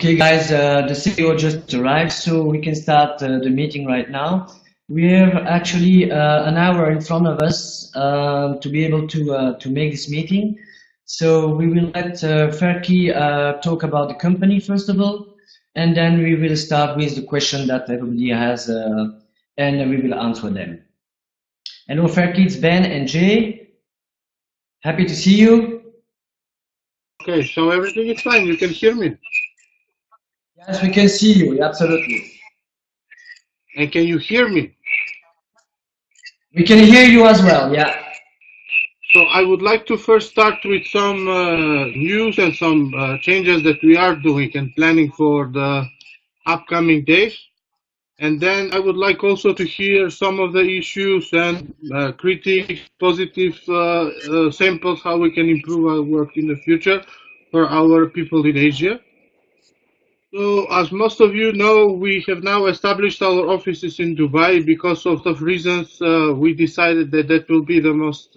Okay, guys, the CEO just arrived, so we can start the meeting right now. We have actually an hour in front of us to be able to make this meeting. So we will let Ferki talk about the company first of all, and then we will start with the question that everybody has, and we will answer them. Hello, Ferki, it's Ben and Jay. Happy to see you. Okay, so everything is fine. You can hear me. Yes, we can see you, absolutely. And can you hear me? We can hear you as well, yeah. So I would like to first start with some news and some changes that we are doing and planning for the upcoming days. And then I would like also to hear some of the issues and critiques, positive samples, how we can improve our work in the future for our people in Asia. So, as most of you know, we have now established our offices in Dubai because of the reasons we decided that that will be the most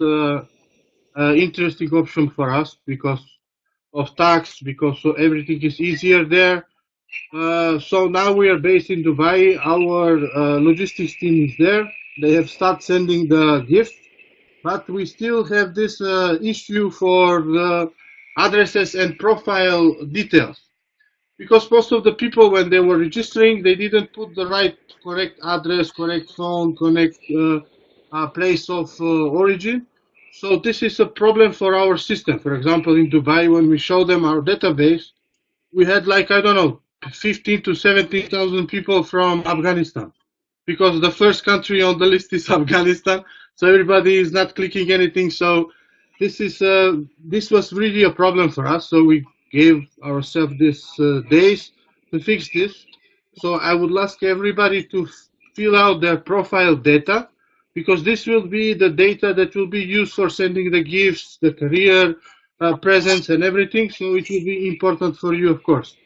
interesting option for us because of tax, because so everything is easier there. So now we are based in Dubai. Our logistics team is there. They have started sending the gifts, but we still have this issue for the addresses and profile details. Because most of the people, when they were registering, they didn't put the right, correct address, correct phone, correct place of origin. So this is a problem for our system. For example, in Dubai, when we show them our database, we had like, I don't know, 15 to 17,000 people from Afghanistan. Because the first country on the list is Afghanistan, so everybody is not clicking anything. So this was really a problem for us. So we gave ourselves this days to fix this. So I would ask everybody to fill out their profile data, because this will be the data that will be used for sending the gifts, the career presents, and everything. So it will be important for you, of course.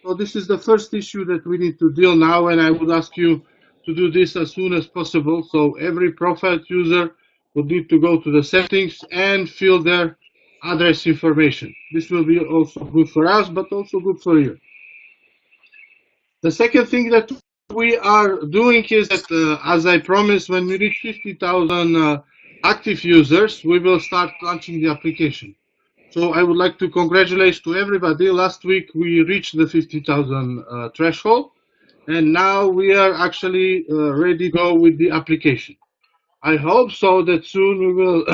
So this is the first issue that we need to deal now, and I would ask you to do this as soon as possible. So every profile user would need to go to the settings and fill their address information. This will be also good for us, but also good for you. The second thing that we are doing is that, as I promised, when we reach 50,000 active users, we will start launching the application. So I would like to congratulate to everybody. Last week we reached the 50,000 threshold, and now we are actually ready to go with the application. I hope so that soon we will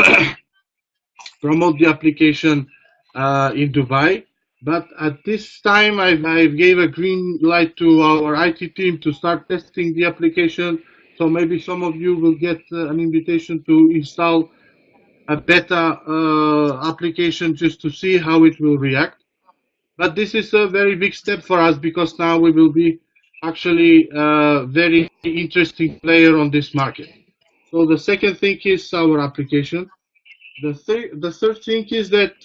promote the application in Dubai. But at this time, I gave a green light to our IT team to start testing the application. So maybe some of you will get an invitation to install a beta application just to see how it will react. But this is a very big step for us because now we will be actually a very interesting player on this market. So the second thing is our application. The third thing is that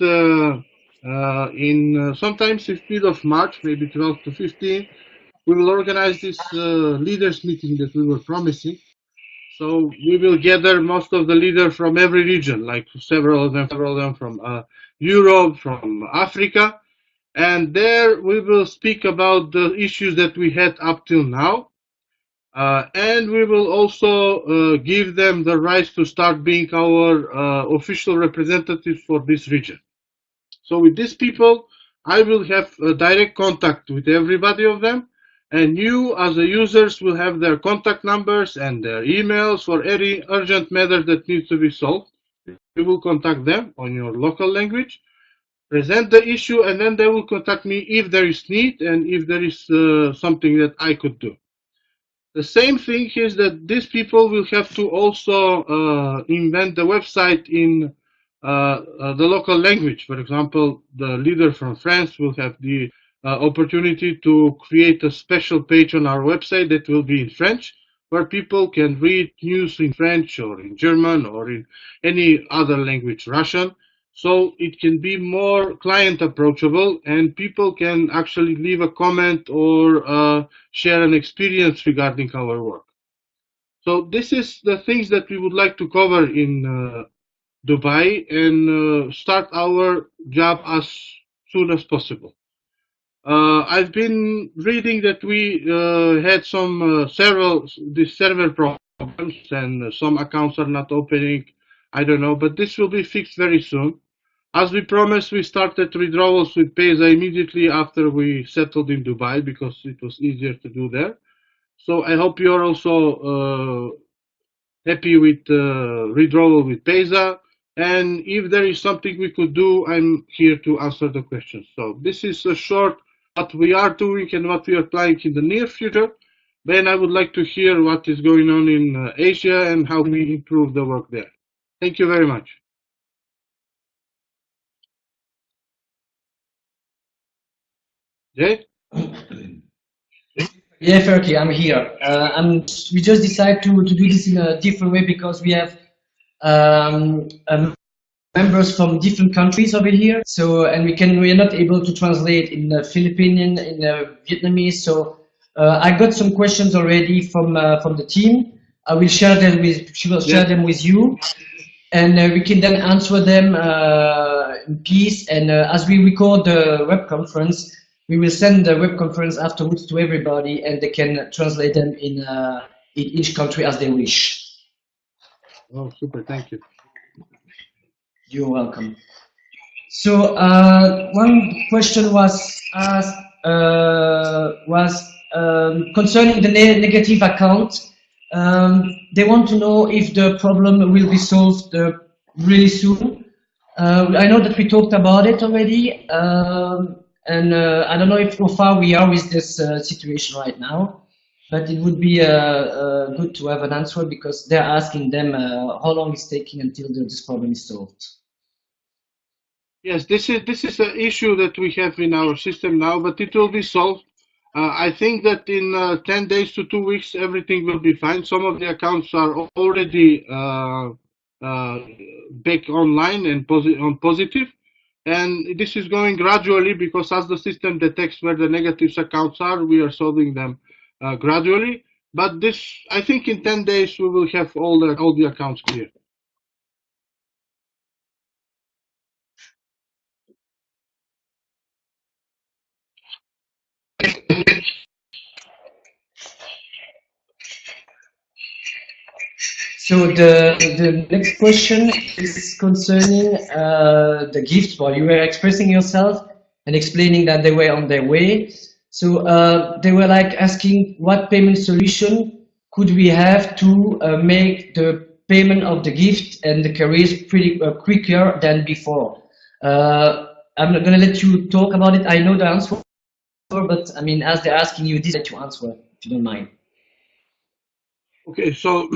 in sometimes 15th of March, maybe 12 to 15, we will organize this leaders meeting that we were promising. So we will gather most of the leaders from every region, like several of them from Europe, from Africa, and there we will speak about the issues that we had up till now, and we will also give them the rights to start being our official representatives for this region. So with these people, I will have direct contact with everybody of them, and you as the users will have their contact numbers and their emails for any urgent matter that needs to be solved. You will contact them on your local language, present the issue, and then they will contact me if there is need and if there is something that I could do. The same thing is that these people will have to also invent the website in the local language. For example, the leader from France will have the opportunity to create a special page on our website that will be in French, where people can read news in French or in German or in any other language, Russian. So it can be more client approachable, and people can actually leave a comment or share an experience regarding our work. So this is the things that we would like to cover in Dubai and start our job as soon as possible. I've been reading that we had some several these server problems and some accounts are not opening. I don't know, but this will be fixed very soon. As we promised, we started withdrawals with Payza immediately after we settled in Dubai because it was easier to do there. So I hope you're also happy with withdrawal with Payza. And if there is something we could do, I'm here to answer the questions. So this is a short what we are doing and what we are planning in the near future. Then I would like to hear what is going on in Asia and how we improve the work there. Thank you very much. Jay? Yeah, Ferky, I'm here. We just decided to do this in a different way because we have members from different countries over here. So, and we are not able to translate in Philippine, in Vietnamese. So, I got some questions already from the team. I will share them with, she will share them with you, and we can then answer them in peace. And as we record the web conference, we will send the web conference afterwards to everybody, and they can translate them in each country as they wish. Oh, super! Thank you. You're welcome. So one question was asked concerning the negative account. They want to know if the problem will be solved really soon. I know that we talked about it already, and I don't know if how far we are with this situation right now, but it would be good to have an answer because they're asking them how long it's taking until this problem is solved. Yes, this is an issue that we have in our system now, but it will be solved. I think that in 10 days to 2 weeks, everything will be fine. Some of the accounts are already back online and on positive, and this is going gradually because as the system detects where the negative accounts are, we are solving them gradually. But this, I think, in 10 days we will have all the accounts clear. So the next question is concerning the gifts. While you were expressing yourself and explaining that they were on their way. So they were like asking what payment solution could we have to make the payment of the gift and the carriers pretty quicker than before. I'm not going to let you talk about it. I know the answer, but I mean, as they're asking you, this to answer, if you don't mind. Okay, so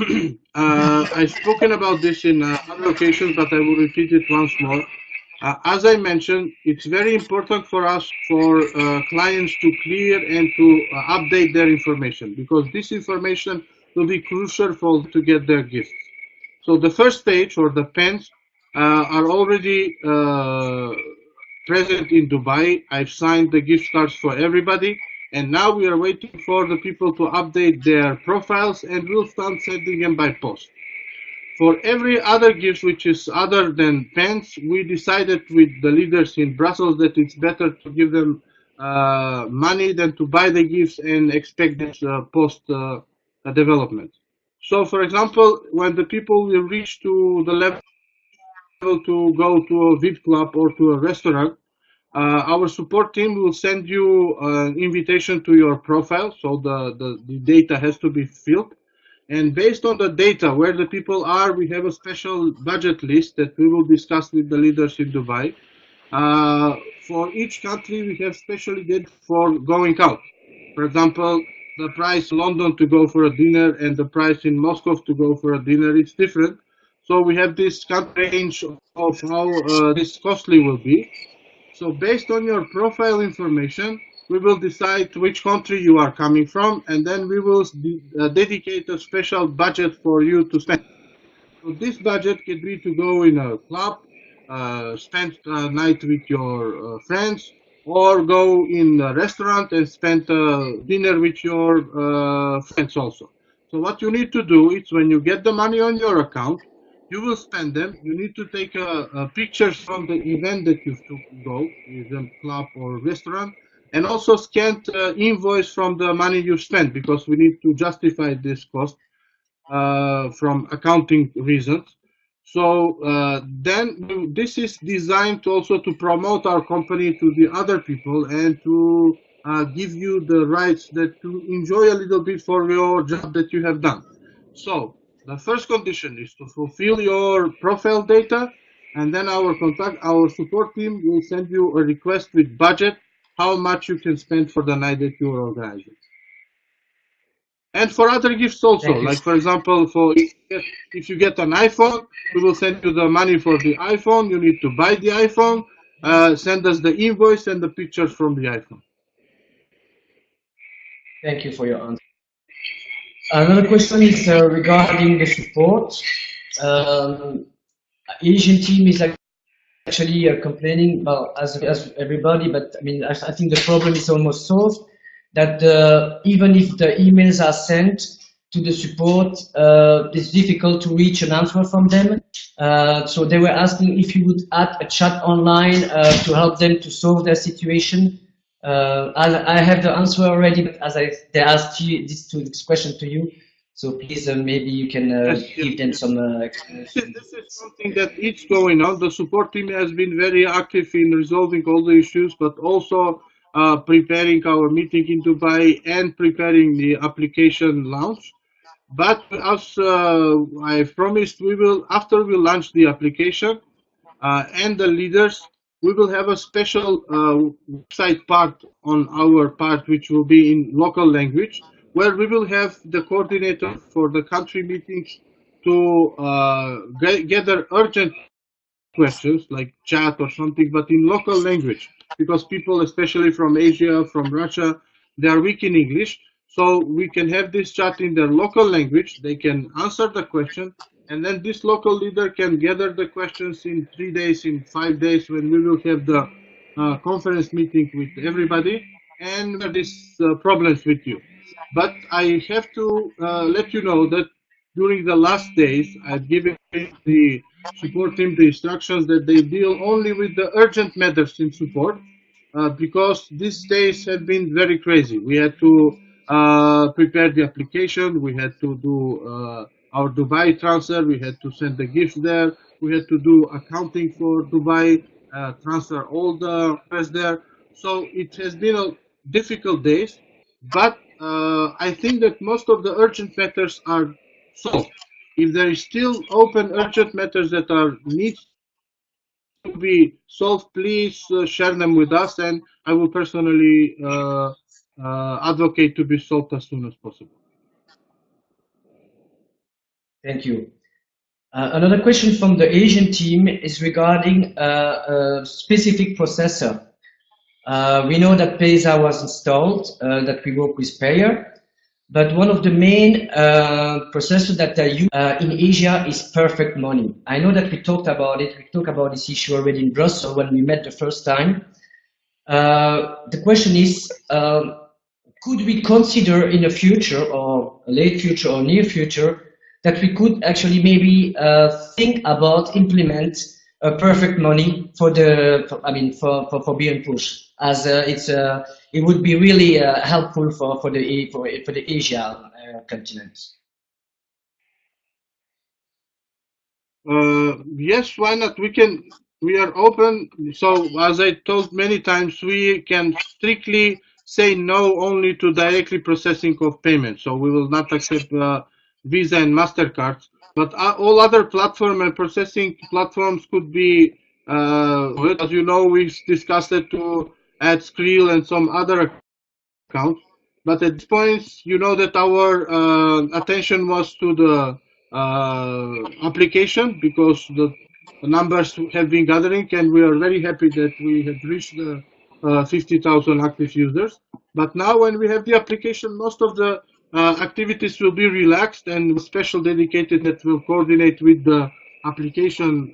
I've spoken about this in other occasions, but I will repeat it once more. As I mentioned, it's very important for us, for clients to clear and to update their information because this information will be crucial for to get their gifts. So the first stage, or the pens, are already present in Dubai. I've signed the gift cards for everybody. And now we are waiting for the people to update their profiles and we'll start sending them by post. For every other gift which is other than pens, we decided with the leaders in Brussels that it's better to give them money than to buy the gifts and expect this post development. So, for example, when the people will reach to the level to go to a VIP club or to a restaurant, our support team will send you an invitation to your profile, so the data has to be filled. And based on the data, where the people are, we have a special budget list that we will discuss with the leaders in Dubai. For each country, we have specially did for going out. For example, the price in London to go for a dinner and the price in Moscow to go for a dinner, it's different. So we have this country range of how this costly will be. So based on your profile information, we will decide which country you are coming from, and then we will dedicate a special budget for you to spend. So this budget could be to go in a club, spend a night with your friends, or go in a restaurant and spend dinner with your friends also. So what you need to do is when you get the money on your account, you will spend them. You need to take pictures from the event that you took go, is a club or restaurant, and also scanned invoice from the money you spent, because we need to justify this cost from accounting reasons. So then this is designed to also to promote our company to the other people and to give you the rights that to enjoy a little bit for your job that you have done. So the first condition is to fulfill your profile data, and then our support team will send you a request with budget, how much you can spend for the night that you are organizing. And for other gifts also, like for example, if you get an iPhone, we will send you the money for the iPhone. You need to buy the iPhone, send us the invoice and the pictures from the iPhone. Thank you for your answer. Another question is regarding the support. Asian team is actually complaining, well, as everybody, but I mean, I think the problem is almost solved. That even if the emails are sent to the support, it's difficult to reach an answer from them. So they were asking if you would add a chat online to help them to solve their situation. I have the answer already, but as they asked you this question to you, so please maybe you can give them some explanation. This is something that is going on. The support team has been very active in resolving all the issues, but also preparing our meeting in Dubai and preparing the application launch. But as I promised, we will, after we launch the application and the leaders, we will have a special website part on our part, which will be in local language, where we will have the coordinator for the country meetings to gather urgent questions like chat or something, but in local language, because people, especially from Asia, from Russia, they are weak in English. So we can have this chat in their local language. They can answer the question, and then this local leader can gather the questions in 3 days, in 5 days, when we will have the conference meeting with everybody and these problems with you. But I have to let you know that during the last days, I've given the support team the instructions that they deal only with the urgent matters in support, because these days have been very crazy. We had to prepare the application, we had to do our Dubai transfer, we had to send the gifts there, we had to do accounting for Dubai, transfer all the press there. So it has been a difficult days, but I think that most of the urgent matters are solved. If there is still open urgent matters that are needs to be solved, please share them with us, and I will personally advocate to be solved as soon as possible. Thank you. Another question from the Asian team is regarding a specific processor. We know that Payza was installed, that we work with Payeer, but one of the main processors that they use in Asia is Perfect Money. I know that we talked about it. We talked about this issue already in Brussels when we met the first time. The question is, could we consider in the future, or late future or near future, that we could actually maybe think about implement a Perfect Money for the, for Beonpush, as it would be really helpful for the Asia continent. Yes, why not? We are open. So as I told many times, we can strictly say no only to directly processing of payments. So we will not accept Visa and MasterCard, but all other platform and processing platforms could be, as you know, we discussed it to add Skrill and some other accounts. But at this point, you know that our attention was to the application, because the numbers have been gathering, and we are very happy that we have reached the 50,000 active users. But now when we have the application, most of the activities will be relaxed, and special dedicated that will coordinate with the application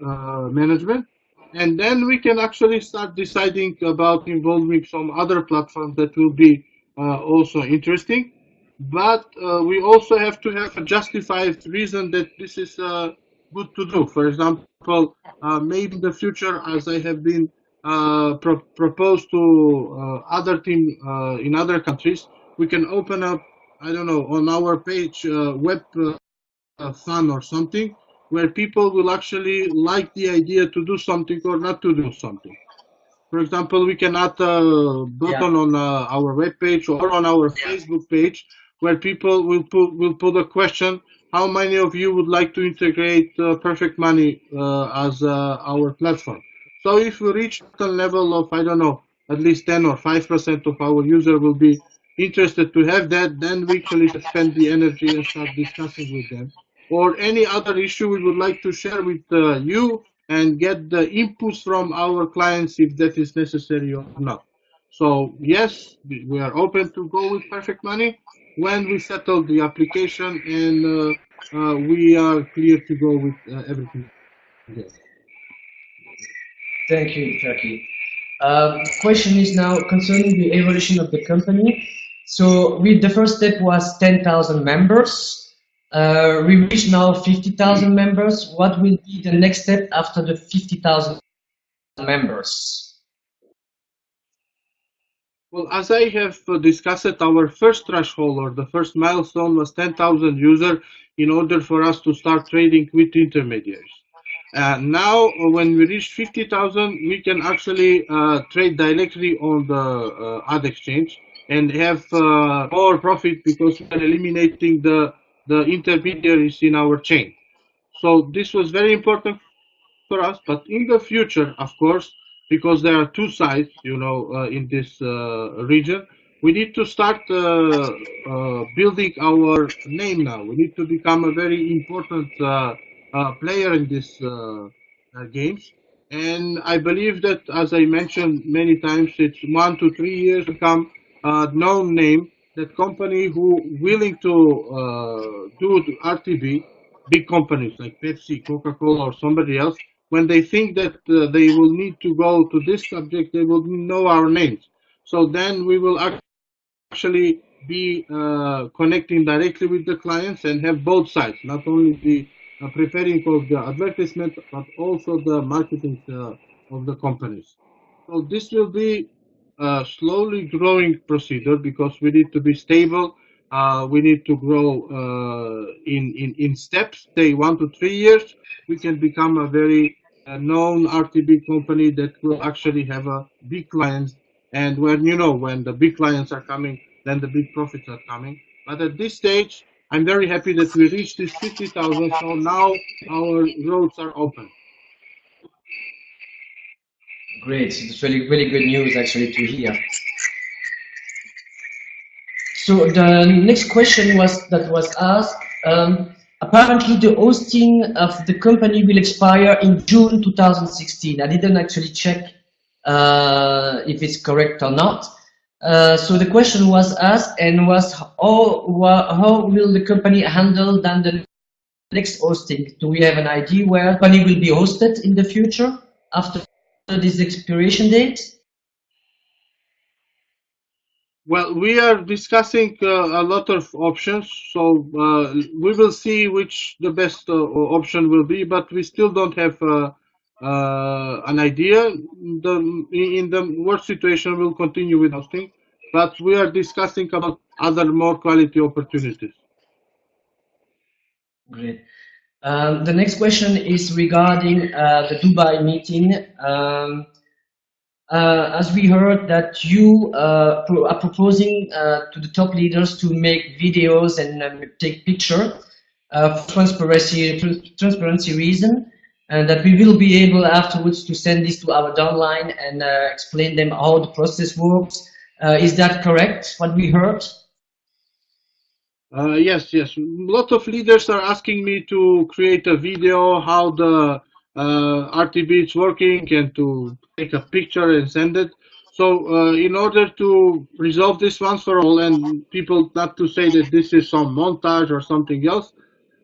management. And then we can actually start deciding about involving some other platforms that will be also interesting. But we also have to have a justified reason that this is good to do. For example, maybe in the future, as I have been propose to other team in other countries, we can open up, I don't know, on our page web fun or something, where people will actually like the idea to do something or not to do something. For example, we can add a Yeah. button on our web page or on our Facebook page where people will put a question: how many of you would like to integrate Perfect Money as our platform? So if we reach a level of, I don't know, at least 10 or 5% of our user will be interested to have that, then we actually spend the energy and start discussing with them. Or any other issue we would like to share with you and get the inputs from our clients if that is necessary or not. So yes, we are open to go with Perfect Money when we settle the application and we are clear to go with everything else. Thank you, Jackie. Question is now concerning the evolution of the company. So the first step was 10,000 members. We reached now 50,000 members. What will be the next step after the 50,000 members? Well, as I have discussed, our first threshold or the first milestone was 10,000 users in order for us to start trading with intermediaries. Now, when we reach 50,000, we can actually trade directly on the ad exchange and have more profit because we are eliminating the intermediaries in our chain. So this was very important for us. But in the future, of course, because there are two sides, in this region, we need to start building our name now. We need to become a very important player in this games. And I believe that, as I mentioned many times, it's 1 to 3 years to become a known name. That company who willing to do RTB, big companies like Pepsi, Coca-Cola, or somebody else, when they think that they will need to go to this subject, they will know our names. So then we will actually be connecting directly with the clients and have both sides, not only the preparing of the advertisement, but also the marketing of the companies. So this will be a slowly growing procedure because we need to be stable. We need to grow in steps. Say 1 to 3 years, we can become a very known RTB company that will actually have a big clients. And when the big clients are coming, then the big profits are coming. But at this stage, I'm very happy that we reached this 50,000. So now our roads are open. Great. It's really, really good news actually to hear. So the next question was asked. Apparently, the hosting of the company will expire in June 2016. I didn't actually check if it's correct or not. So the question was asked and was how will the company handle then the next hosting? Do we have an idea where the company will be hosted in the future after this expiration date? Well, we are discussing a lot of options, so we will see which the best option will be, but we still don't have an idea. In the worst situation, we'll continue with hosting, but we are discussing about other more quality opportunities. Great. The next question is regarding the Dubai meeting. As we heard that you are proposing to the top leaders to make videos and take picture for transparency reason, and that we will be able afterwards to send this to our downline and explain them how the process works. Is that correct, what we heard? Yes. A lot of leaders are asking me to create a video how the RTB is working and to take a picture and send it. So in order to resolve this once for all and people not to say that this is some montage or something else,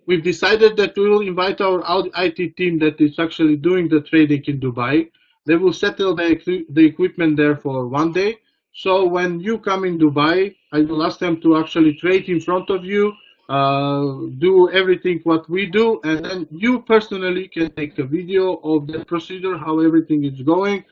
we've decided that we will invite our IT team that is actually doing the trading in Dubai. They will settle the equipment there for 1 day. So when you come in Dubai, I will ask them to actually trade in front of you, do everything what we do, and then you personally can take a video of the procedure, how everything is going,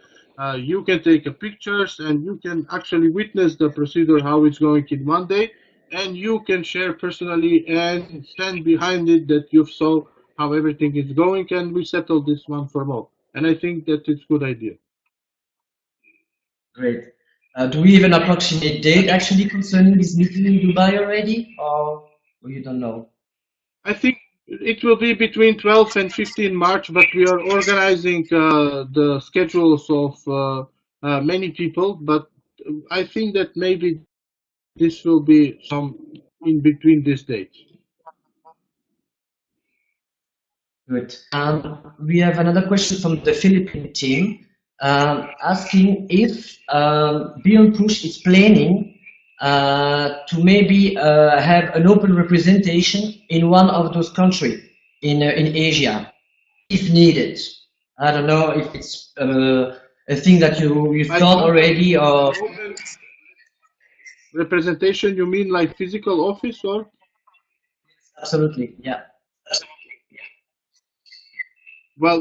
You can take pictures and you can actually witness the procedure how it's going in one day, and you can share personally and stand behind it that you saw how everything is going, and we settle this one for all. And I think that it's a good idea. Great. Do we have an approximate date actually concerning this meeting in Dubai already, or you don't know? I think it will be between 12 and 15 March, but we are organizing the schedules of many people. But I think that maybe this will be some in between these dates. Good. We have another question from the Philippine team asking if Beonpush is planning to maybe have an open representation in one of those countries in Asia, if needed. I don't know if it's a thing that you thought already or. Representation, you mean like physical office or? Absolutely, yeah. Well,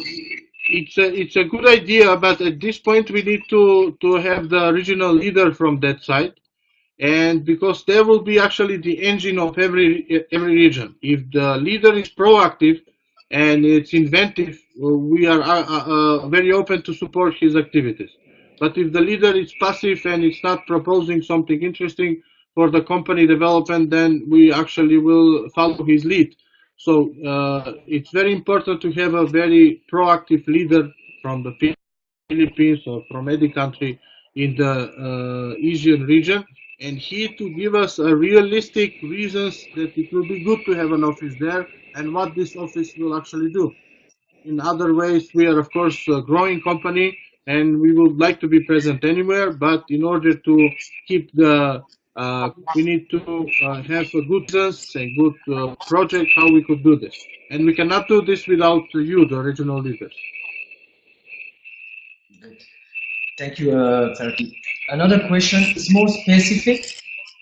it's a good idea, but at this point we need to have the regional leader from that side, and because there will be actually the engine of every region. If the leader is proactive and it's inventive, we are very open to support his activities. But if the leader is passive and is not proposing something interesting for the company development, then we actually will follow his lead. So it's very important to have a very proactive leader from the Philippines or from any country in the Asian region, and he to give us a realistic reasons that it will be good to have an office there and what this office will actually do. In other ways, we are of course a growing company and we would like to be present anywhere, but in order to keep the we need to have a good business, a good project how we could do this, and we cannot do this without you, the regional leaders. Thank you, Ferdi. Another question is more specific.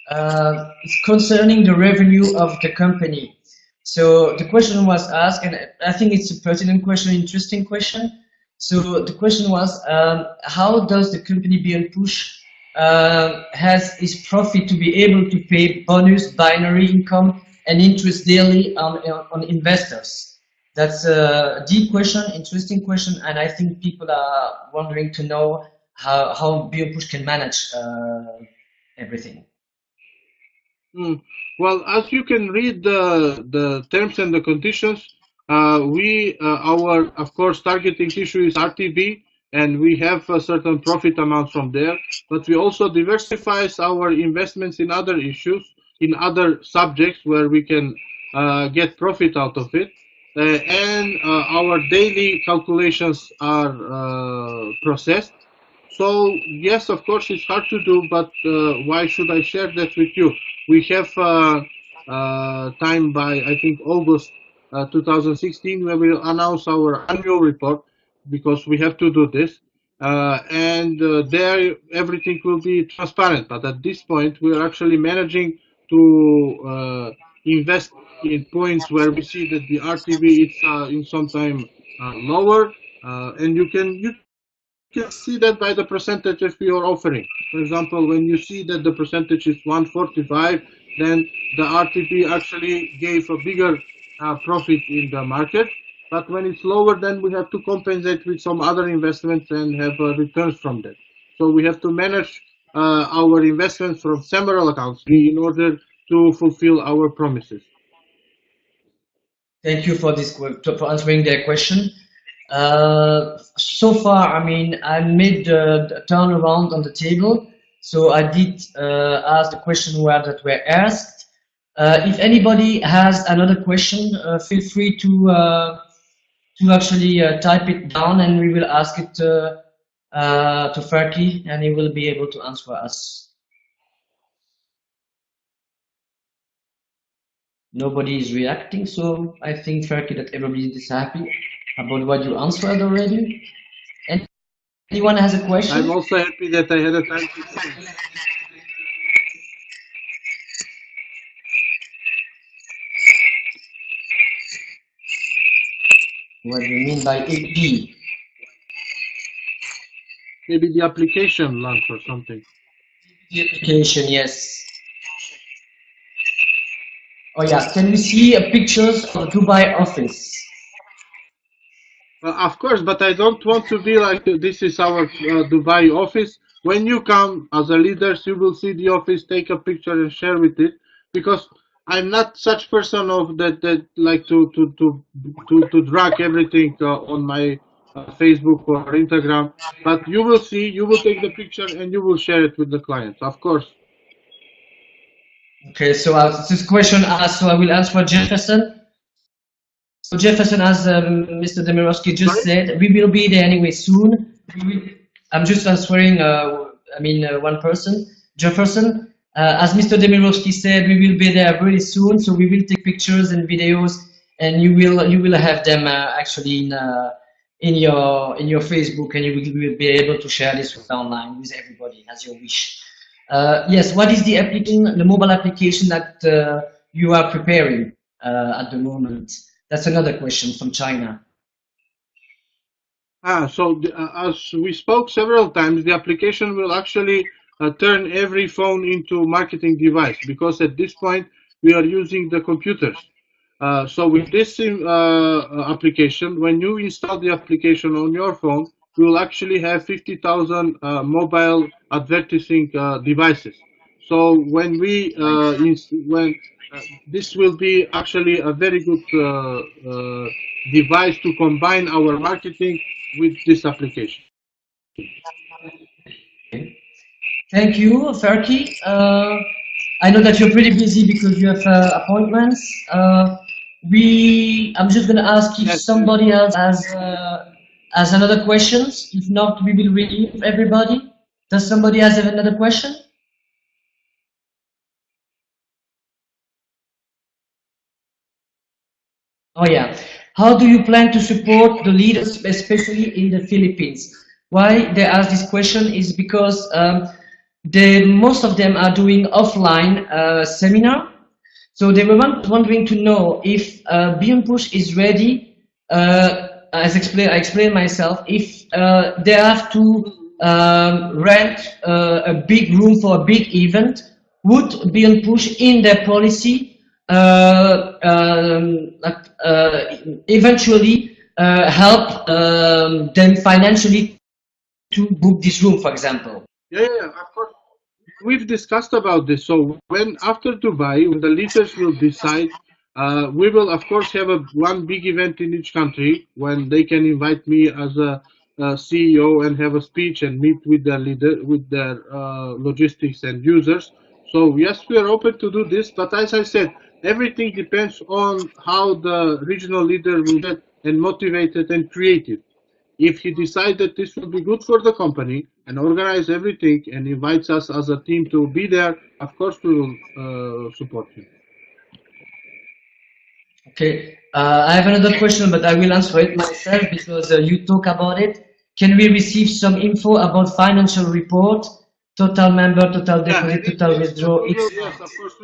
It's concerning the revenue of the company. So the question was asked, and I think it's a pertinent question, interesting question. So the question was, how does the company Beonpush has its profit to be able to pay bonus, binary income, and interest daily on investors? That's a deep question, interesting question, and I think people are wondering to know how Beonpush can manage everything. Well, as you can read the terms and the conditions, our of course targeting issue is RTV, and we have a certain profit amount from there. But we also diversify our investments in other issues, in other subjects where we can get profit out of it. And our daily calculations are processed. So yes, of course, it's hard to do, but why should I share that with you? We have time by, I think, August 2016, where we'll announce our annual report, because we have to do this. And there, everything will be transparent. But at this point, we are actually managing to invest in points where we see that the RTV is in some time lower, and you can see that by the percentages we are offering. For example, when you see that the percentage is 145, then the RTP actually gave a bigger profit in the market. But when it's lower, then we have to compensate with some other investments and have returns from that. So we have to manage our investments from several accounts in order to fulfill our promises. Thank you for this for answering their question. So far, I mean, I made the turnaround on the table. So I did ask the question that were asked. If anybody has another question, feel free to actually type it down, and we will ask it to Ferki, and he will be able to answer us. Nobody is reacting, so I think, Ferki, that everybody is happy about what you answered already. Anyone has a question? I'm also happy that I had a time to think. What do you mean by AP? maybe the application launch or something. The application, yes. Oh yeah, can we see pictures of Dubai office? Of course, but I don't want to be like this is our Dubai office. When you come as a leader, you will see the office, take a picture and share with it. Because I'm not such person of that like to drag everything on my Facebook or Instagram. But you will see, you will take the picture and you will share it with the clients. Of course. Okay, so this question asked, so I will answer for Jefferson. So Jefferson, as Mr. Demirovsky just said, we will be there anyway soon. I'm just answering, one person, Jefferson. As Mr. Demirovsky said, we will be there very soon, so we will take pictures and videos, and you will have them actually in your Facebook, and you will be able to share this online with everybody as you wish. Yes, what is the application, the mobile application that you are preparing at the moment? That's another question from China. As we spoke several times, the application will actually turn every phone into marketing device because at this point we are using the computers. So with this application, when you install the application on your phone, you will actually have 50,000 mobile advertising devices. So when we this will be actually a very good device to combine our marketing with this application. Thank you, Ferki. I know that you're pretty busy because you have appointments. I'm just going to ask if somebody else has another questions. If not, we will relieve everybody. Does somebody have another question? Oh yeah. How do you plan to support the leaders, especially in the Philippines? Why they ask this question is because most of them are doing offline seminar. So they were wondering to know if Beonpush is ready, as I explained myself, if they have to rent a big room for a big event, would Beonpush in their policy eventually help them financially to book this room, for example? Yeah, of course. We've discussed about this. So when after Dubai, when the leaders will decide, we will of course have one big event in each country when they can invite me as a CEO and have a speech and meet with their leader, with their logistics and users. So yes, we are open to do this, but as I said, everything depends on how the regional leader will get and motivated and creative. If he decides that this will be good for the company and organize everything and invites us as a team to be there, of course we will support him. Okay, I have another question, but I will answer it myself because you talk about it. Can we receive some info about financial report, total member, total deposit, total withdrawal? Yes, of course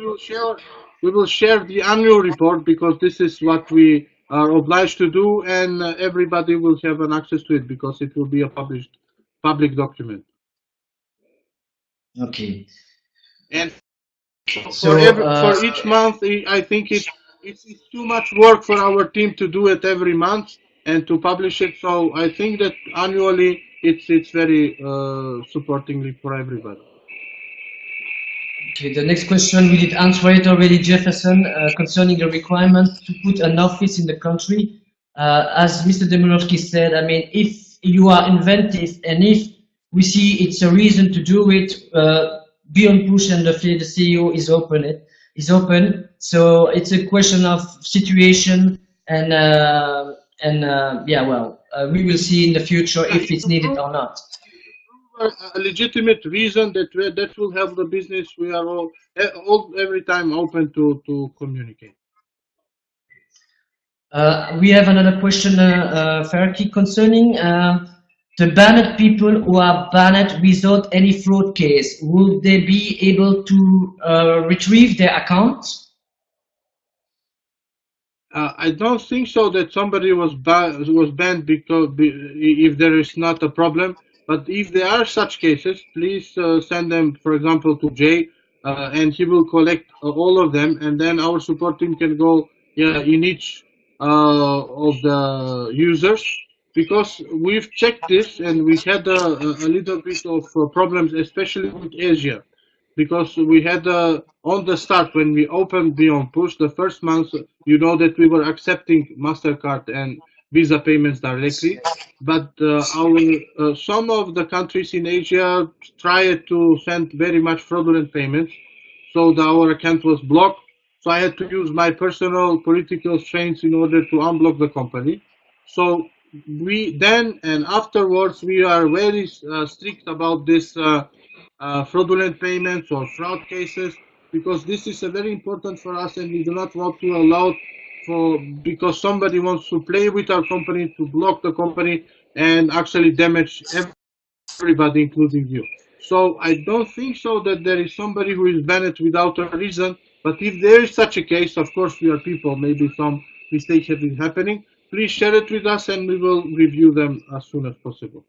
we will share the annual report because this is what we are obliged to do, and everybody will have an access to it because it will be a public document. Okay. And for each month, I think it's too much work for our team to do it every month and to publish it. So I think that annually it's very supportingly for everybody. Okay, the next question, we did answer it already, Jefferson, concerning the requirement to put an office in the country. As Mr. Demirovsky said, I mean, if you are inventive and if we see it's a reason to do it, Beonpush and the CEO is open. So it's a question of situation and we will see in the future if it's needed or not. A legitimate reason that will help the business. We are all every time open to communicate. We have another question, Ferki, concerning the banned people who are banned without any fraud case. Will they be able to retrieve their accounts? I don't think so that somebody was banned because if there is not a problem. But if there are such cases, please send them, for example, to Jay, and he will collect all of them, and then our support team can go in each of the users, because we've checked this and we had a little bit of problems, especially with Asia, because we had on the start when we opened Beonpush, the first month, you know that we were accepting MasterCard and Visa payments directly, but our some of the countries in Asia tried to send very much fraudulent payments, so our account was blocked. So I had to use my personal political strength in order to unblock the company. So we then and afterwards we are very strict about this fraudulent payments or fraud cases, because this is very important for us and we do not want to allow for, because somebody wants to play with our company, to block the company and actually damage everybody, including you. So I don't think so that there is somebody who is banned without a reason, but if there is such a case, of course we are people, maybe some mistakes have been happening, please share it with us and we will review them as soon as possible.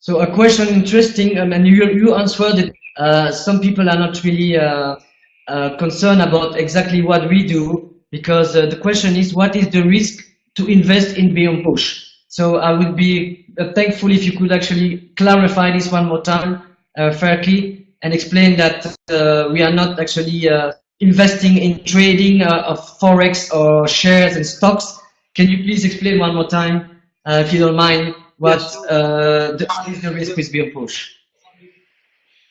So a question interesting, and you answered it. Some people are not really concerned about exactly what we do, because the question is, what is the risk to invest in Beonpush? So I would be thankful if you could actually clarify this one more time, Ferki, and explain that we are not actually investing in trading of Forex or shares and stocks. Can you please explain one more time, if you don't mind? What is the risk with Beonpush?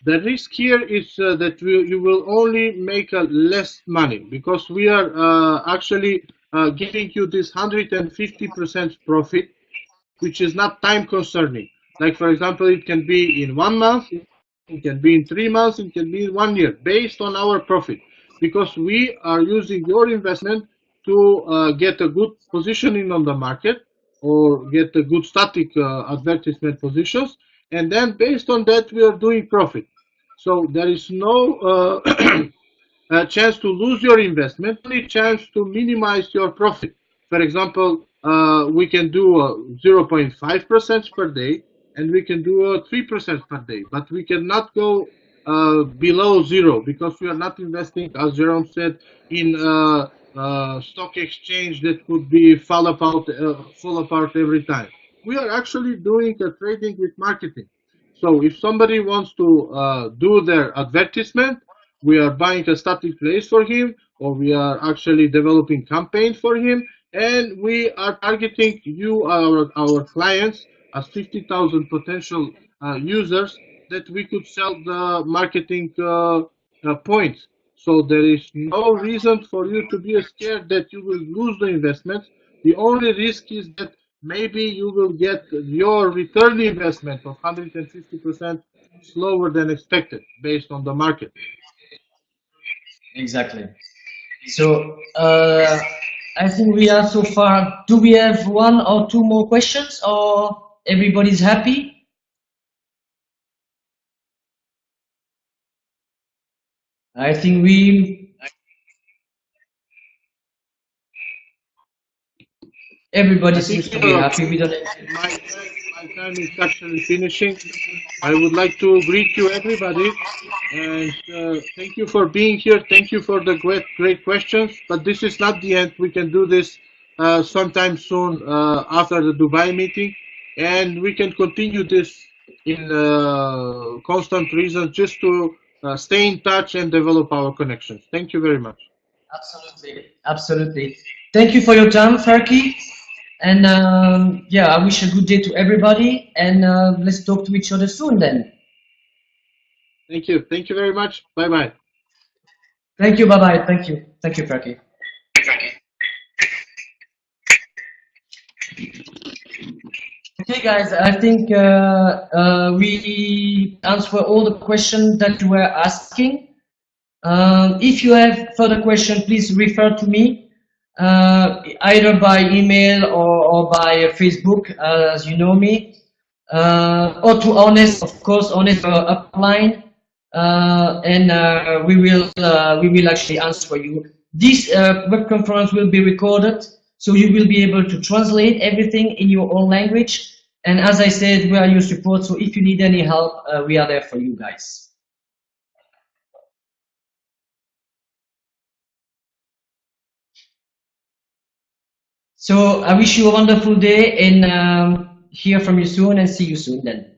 The risk here is that you will only make less money, because we are actually giving you this 150% profit, which is not time concerning. Like, for example, it can be in 1 month, it can be in 3 months, it can be in 1 year, based on our profit, because we are using your investment to get a good positioning on the market or get a good static advertisement positions, and then based on that we are doing profit. So there is no chance to lose your investment, only chance to minimize your profit. For example, we can do 0.5% per day, and we can do 3% per day, but we cannot go below zero, because we are not investing, as Jerome said, in stock exchange that could be fall apart every time. We are actually doing a trading with marketing. So if somebody wants to do their advertisement, we are buying a static place for him, or we are actually developing campaign for him, and we are targeting you, our clients, as 50,000 potential users that we could sell the marketing points. So there is no reason for you to be scared that you will lose the investments. The only risk is that maybe you will get your return investment of 150% slower than expected based on the market. Exactly. So I think we are so far. Do we have 1 or 2 more questions, or everybody's happy? I think everybody seems to be happy. We don't. My time is actually finishing. I would like to greet you, everybody, and thank you for being here. Thank you for the great questions. But this is not the end. We can do this sometime soon after the Dubai meeting, and we can continue this in constant reason, just to stay in touch and develop our connections. Thank you very much. Absolutely, absolutely. Thank you for your time, Ferki. And yeah, I wish a good day to everybody, and let's talk to each other soon then. Thank you. Thank you very much. Bye bye. Thank you. Bye bye. Thank you. Thank you, Ferki. Okay, guys, I think we answer all the questions that you were asking. If you have further questions, please refer to me, either by email or by Facebook, as you know me, or to Honest, of course, Honest upline, and we will actually answer you. This web conference will be recorded, So you will be able to translate everything in your own language. And as I said, we are your support. So if you need any help, we are there for you guys. So I wish you a wonderful day and hear from you soon and see you soon then.